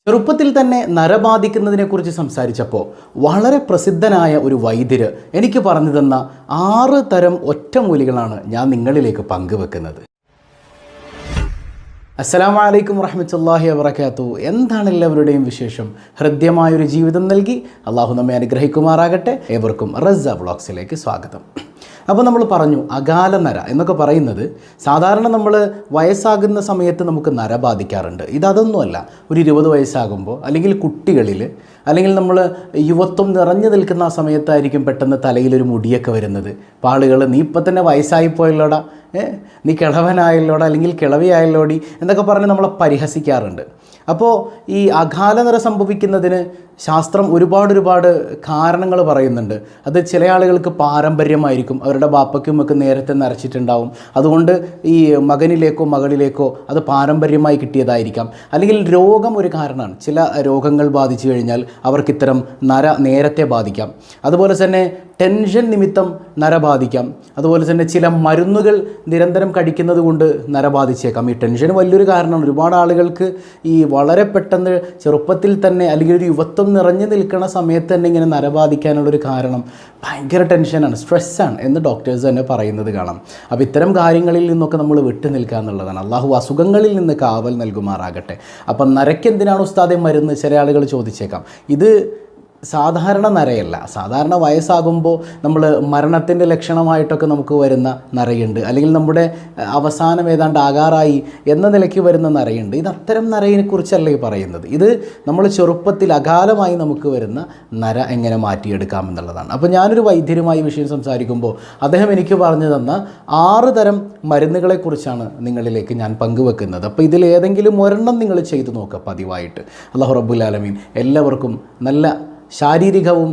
ചെറുപ്പത്തിൽ തന്നെ നരബാധിക്കുന്നതിനെക്കുറിച്ച് സംസാരിച്ചപ്പോൾ വളരെ പ്രസിദ്ധനായ ഒരു വൈദ്യര് എനിക്ക് പറഞ്ഞു തന്ന 6 തരം ഒറ്റമൂലികളാണ് ഞാൻ നിങ്ങളിലേക്ക് പങ്കുവെക്കുന്നത്. അസ്സലാമു അലൈക്കും വറഹ്മത്തുള്ളാഹി വബറകാതുഹു. എന്താണ് എല്ലാവരുടെയും വിശേഷം? ഹൃദ്യമായൊരു ജീവിതം നൽകി അള്ളാഹു നമ്മെ അനുഗ്രഹിക്കുമാറാകട്ടെ. ഏവർക്കും റസ്സ വ്ളോഗ്സിലേക്ക് സ്വാഗതം. അപ്പോൾ നമ്മൾ പറഞ്ഞു അകാല നര എന്നൊക്കെ പറയുന്നത് സാധാരണ നമ്മൾ വയസ്സാകുന്ന സമയത്ത് നമുക്ക് നര ബാധിക്കാറുണ്ട്. ഇതൊന്നുമല്ല, ഒരു 20 വയസ്സാകുമ്പോൾ അല്ലെങ്കിൽ കുട്ടികളിൽ അല്ലെങ്കിൽ നമ്മൾ യുവത്വം നിറഞ്ഞു നിൽക്കുന്ന ആ സമയത്തായിരിക്കും പെട്ടെന്ന് തലയിലൊരു മുടിയൊക്കെ വരുന്നത്. അപ്പോൾ ആളുകൾ നീ ഇപ്പം തന്നെ വയസ്സായിപ്പോയല്ലോടാ, നീ കിളവനായല്ലോടാ അല്ലെങ്കിൽ കിളവിയായല്ലോടി എന്നൊക്കെ പറഞ്ഞ് നമ്മളെ പരിഹസിക്കാറുണ്ട്. അപ്പോൾ ഈ അകാല നര സംഭവിക്കുന്നതിന് ശാസ്ത്രം ഒരുപാട് കാരണങ്ങൾ പറയുന്നുണ്ട്. അത് ചില ആളുകൾക്ക് പാരമ്പര്യമായിരിക്കും, അവരുടെ ബാപ്പയ്ക്കും ഒക്കെ നേരത്തെ നരച്ചിട്ടുണ്ടാവും, അതുകൊണ്ട് ഈ മകനിലേക്കോ മകളിലേക്കോ അത് പാരമ്പര്യമായി കിട്ടിയതായിരിക്കാം. അല്ലെങ്കിൽ രോഗം ഒരു കാരണമാണ്. ചില രോഗങ്ങൾ ബാധിച്ചു കഴിഞ്ഞാൽ അവർക്ക് ഇത്തരം നര നേരത്തെ ബാധിക്കാം. അതുപോലെ തന്നെ ടെൻഷൻ നിമിത്തം നര ബാധിക്കാം. അതുപോലെ തന്നെ ചില മരുന്നുകൾ നിരന്തരം കഴിക്കുന്നത് കൊണ്ട് നര ബാധിച്ചേക്കാം. ഈ ടെൻഷൻ വലിയൊരു കാരണമാണ്. ഒരുപാട് ആളുകൾക്ക് ഈ വളരെ പെട്ടെന്ന് ചെറുപ്പത്തിൽ തന്നെ അല്ലെങ്കിൽ ഒരു യുവത്വം നിറഞ്ഞു നിൽക്കുന്ന സമയത്ത് തന്നെ ഇങ്ങനെ നര ബാധിക്കാനുള്ളൊരു കാരണം ഭയങ്കര ടെൻഷനാണ്, സ്ട്രെസ്സാണ് എന്ന് ഡോക്ടേഴ്സ് തന്നെ പറയുന്നത് കാണാം. അപ്പോൾ ഇത്തരം കാര്യങ്ങളിൽ നിന്നൊക്കെ നമ്മൾ വിട്ടു നിൽക്കുക എന്നുള്ളതാണ്. അള്ളാഹു അസുഖങ്ങളിൽ നിന്ന് കാവൽ നൽകുമാറാകട്ടെ. അപ്പം നരയ്ക്ക് എന്തിനാണ് ഉസ്താദെ മരുന്ന്? ചില ആളുകൾ ചോദിച്ചേക്കാം. ഇത് സാധാരണ നരയല്ല. സാധാരണ വയസ്സാകുമ്പോൾ നമ്മൾ മരണത്തിൻ്റെ ലക്ഷണമായിട്ടൊക്കെ നമുക്ക് വരുന്ന നരയുണ്ട്, അല്ലെങ്കിൽ നമ്മുടെ അവസാനം ഏതാണ്ട് ആകാറായി എന്ന നിലയ്ക്ക് വരുന്ന നരയുണ്ട്. ഇത് അത്തരം നരയിനെക്കുറിച്ചല്ല ഈ പറയുന്നത്. ഇത് നമ്മൾ ചെറുപ്പത്തിൽ അകാലമായി നമുക്ക് വരുന്ന നര എങ്ങനെ മാറ്റിയെടുക്കാമെന്നുള്ളതാണ്. അപ്പോൾ ഞാനൊരു വൈദ്യരുമായി വിഷയം സംസാരിക്കുമ്പോൾ അദ്ദേഹം എനിക്ക് പറഞ്ഞു തന്ന 6 തരം മരുന്നുകളെക്കുറിച്ചാണ് നിങ്ങളിലേക്ക് ഞാൻ പങ്കുവെക്കുന്നത്. അപ്പോൾ ഇതിലേതെങ്കിലും ഒരെണ്ണം നിങ്ങൾ ചെയ്തു നോക്കുക പതിവായിട്ട്. അല്ലാഹു റബ്ബുൽ ആലമീൻ എല്ലാവർക്കും നല്ല ശാരീരികവും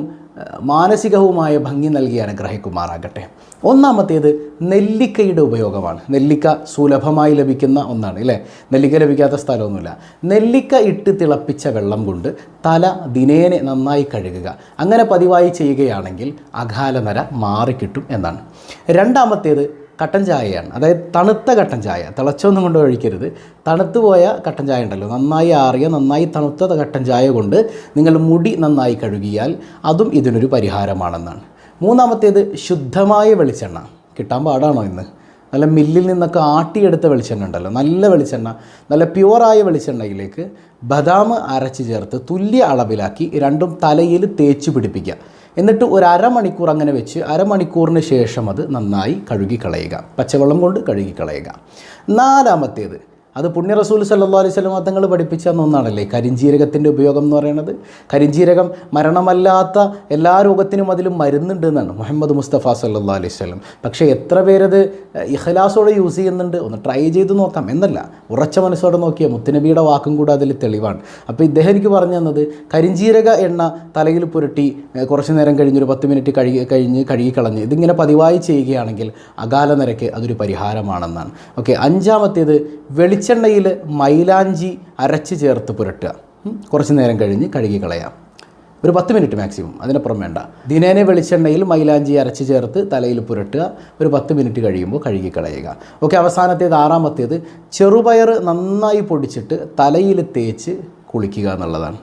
മാനസികവുമായ ഭംഗി നൽകി അനുഗ്രഹിക്കുമാറാകട്ടെ. ഒന്നാമത്തേത് നെല്ലിക്കയുടെ ഉപയോഗമാണ്. നെല്ലിക്ക സുലഭമായി ലഭിക്കുന്ന ഒന്നാണ്, അല്ലേ? നെല്ലിക്ക ലഭിക്കാത്ത സ്ഥലമൊന്നുമില്ല. നെല്ലിക്ക ഇട്ട് തിളപ്പിച്ച വെള്ളം കൊണ്ട് തല ദിനേനെ നന്നായി കഴുകുക. അങ്ങനെ പതിവായി ചെയ്യുകയാണെങ്കിൽ അകാല നര മാറിക്കിട്ടും എന്നാണ്. രണ്ടാമത്തേത് കട്ടൻ ചായയാണ്. അതായത് തണുത്ത കട്ടൻ ചായ, തിളച്ചൊന്നും കൊണ്ട് ഒഴിക്കരുത്. തണുത്തു പോയ കട്ടൻ ചായ ഉണ്ടല്ലോ, നന്നായി ആറിയ നന്നായി തണുത്ത കട്ടൻ ചായ കൊണ്ട് നിങ്ങൾ മുടി നന്നായി കഴുകിയാൽ അതും ഇതിനൊരു പരിഹാരമാണെന്നാണ്. മൂന്നാമത്തേത് ശുദ്ധമായ വെളിച്ചെണ്ണ. കിട്ടാൻ പാടാണോ ഇന്ന്? നല്ല മില്ലിൽ നിന്നൊക്കെ ആട്ടിയെടുത്ത വെളിച്ചെണ്ണ ഉണ്ടല്ലോ, നല്ല വെളിച്ചെണ്ണ, നല്ല പ്യുവറായ വെളിച്ചെണ്ണയിലേക്ക് ബദാം അരച്ച് ചേർത്ത് തുല്യ അളവിലാക്കി രണ്ടും തലയിൽ തേച്ച് പിടിപ്പിക്കുക. എന്നിട്ട് ഒരു അരമണിക്കൂർ അങ്ങനെ വെച്ച് അരമണിക്കൂറിന് ശേഷം അത് നന്നായി കഴുകിക്കളയുക, പച്ചവെള്ളം കൊണ്ട് കഴുകിക്കളയുക. നാലാമത്തേത്, അത് പുണ്യ റസൂൽ സല്ലല്ലാഹു അലൈഹി വസല്ലം തങ്ങൾ പഠിപ്പിച്ച ഒന്നാണല്ലേ കരിഞ്ജീരകത്തിൻ്റെ ഉപയോഗം എന്ന് പറയുന്നത്. കരിഞ്ജീരകം മരണമല്ലാത്ത എല്ലാ രോഗത്തിനും അതിലും മരുന്നുണ്ട് എന്നാണ് മുഹമ്മദ് മുസ്തഫ സല്ലല്ലാഹു അലൈഹി വസല്ലം. പക്ഷേ എത്ര പേരത് ഇഖ്ലാസോടെ യൂസ് ചെയ്യുന്നുണ്ട്? ഒന്ന് ട്രൈ ചെയ്ത് നോക്കാം എന്നല്ല, ഉറച്ച മനസ്സോടെ നോക്കിയാൽ മുത്തുനബിയുടെ വാക്കും കൂടെ അതിൽ തെളിവാണ്. അപ്പോൾ ഇദ്ദേഹം എനിക്ക് പറഞ്ഞു തന്നത് കരിഞ്ജീരക എണ്ണ തലയിൽ പുരട്ടി കുറച്ച് നേരം കഴിഞ്ഞൊരു 10 മിനിറ്റ് കഴുകിക്കളഞ്ഞ് ഇതിങ്ങനെ പതിവായി ചെയ്യുകയാണെങ്കിൽ അകാല നരയ്ക്ക് അതൊരു പരിഹാരമാണെന്നാണ്. ഓക്കെ. അഞ്ചാമത്തേത് വെളിച്ചെണ്ണയിൽ മൈലാഞ്ചി അരച്ച് ചേർത്ത് പുരട്ടുക. കുറച്ച് നേരം കഴിഞ്ഞ് കഴുകിക്കളയാം, ഒരു 10 മിനിറ്റ് മാക്സിമം, അതിനപ്പുറം വേണ്ട. ദിനേനെ വെളിച്ചെണ്ണയിൽ മൈലാഞ്ചി അരച്ച് ചേർത്ത് തലയിൽ പുരട്ടുക, ഒരു 10 മിനിറ്റ് കഴിയുമ്പോൾ കഴുകിക്കളയുക. ഓക്കെ. അവസാനത്തേത്, ആറാമത്തേത്, ചെറുപയർ നന്നായി പൊടിച്ചിട്ട് തലയിൽ തേച്ച് കുളിക്കുക എന്നുള്ളതാണ്.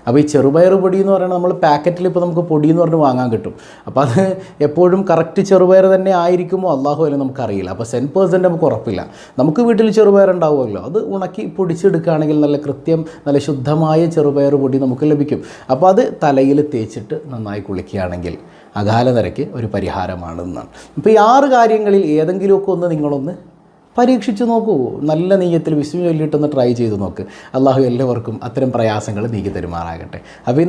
അപ്പോൾ ഈ ചെറുപയർ പൊടി എന്ന് പറയുന്നത് നമ്മൾ പാക്കറ്റിൽ ഇപ്പോൾ നമുക്ക് പൊടി എന്ന് പറഞ്ഞ് വാങ്ങാൻ കിട്ടും. അപ്പോൾ അത് എപ്പോഴും കറക്റ്റ് ചെറുപയർ തന്നെ ആയിരിക്കുമോ അള്ളാഹു അല്ല നമുക്കറിയില്ല. അപ്പോൾ 100% നമുക്ക് ഉറപ്പില്ല. നമുക്ക് വീട്ടിൽ ചെറുപയർ ഉണ്ടാവുമല്ലോ, അത് ഉണക്കി പൊടിച്ചെടുക്കുകയാണെങ്കിൽ നല്ല കൃത്യം നല്ല ശുദ്ധമായ ചെറുപയർ പൊടി നമുക്ക് ലഭിക്കും. അപ്പോൾ അത് തലയിൽ തേച്ചിട്ട് നന്നായി കുളിക്കുകയാണെങ്കിൽ അകാല നരയ്ക്ക് ഒരു പരിഹാരമാണെന്നാണ്. അപ്പോൾ ഈ 6 കാര്യങ്ങളിൽ ഏതെങ്കിലുമൊക്കെ ഒന്ന് നിങ്ങളൊന്ന് പരീക്ഷിച്ച് നോക്കൂ. നല്ല നെയ്യത്തിൽ വിസ്മി ചൊല്ലിയിട്ടൊന്ന് ട്രൈ ചെയ്ത് നോക്ക്. അള്ളാഹു എല്ലാവർക്കും അത്തരം പ്രയാസങ്ങൾ നീക്കി തരുമാറാകട്ടെ. അപ്പോൾ